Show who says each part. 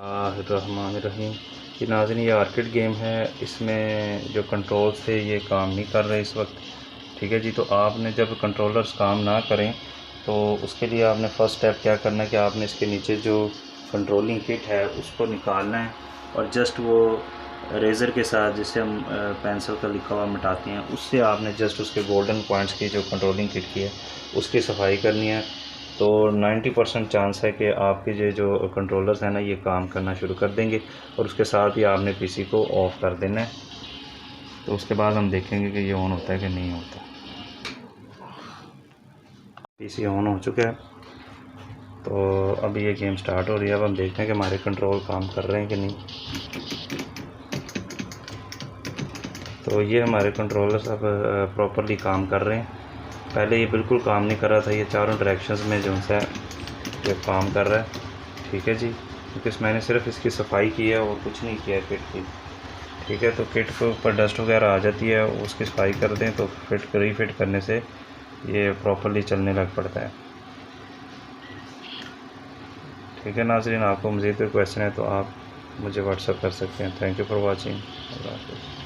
Speaker 1: रहीम कि नाज़रीन ये आर्केड गेम है। इसमें जो कंट्रोल्स थे ये काम नहीं कर रहे इस वक्त। ठीक है जी, तो आपने जब कंट्रोलर्स काम ना करें तो उसके लिए आपने फ़र्स्ट स्टेप क्या करना है कि आपने इसके नीचे जो कंट्रोलिंग किट है उसको निकालना है और जस्ट वो रेज़र के साथ जिससे हम पेंसिल का लिखा हुआ मिटाते हैं उससे आपने जस्ट उसके गोल्डन पॉइंट्स की जो कंट्रोलिंग किट की है उसकी सफाई करनी है। तो 90% चांस है कि आपके ये जो कंट्रोलर्स हैं ना ये काम करना शुरू कर देंगे और उसके साथ ही आपने पीसी को ऑफ़ कर देना है। तो उसके बाद हम देखेंगे कि ये ऑन होता है कि नहीं होता। पीसी ऑन हो चुका है, तो अभी ये गेम स्टार्ट हो रही है। अब हम देखते हैं कि हमारे कंट्रोल काम कर रहे हैं कि नहीं। तो ये हमारे कंट्रोलर्स अब प्रॉपरली काम कर रहे हैं। पहले ये बिल्कुल काम नहीं कर रहा था, ये चारों डायरेक्शंस में जो है ये काम कर रहा है। ठीक है जी, क्योंकि मैंने सिर्फ इसकी सफाई की है और कुछ नहीं किया किट की। ठीक है, तो किट के ऊपर डस्ट वगैरह आ जाती है, उसकी सफाई कर दें तो रीफिट करने से ये प्रॉपरली चलने लग पड़ता है। ठीक है नाज़रीन, आपको मज़ीद कोई क्वेश्चन है तो आप मुझे व्हाट्सअप कर सकते हैं। Thank you for watching. अल्लाह हाफ़िज़।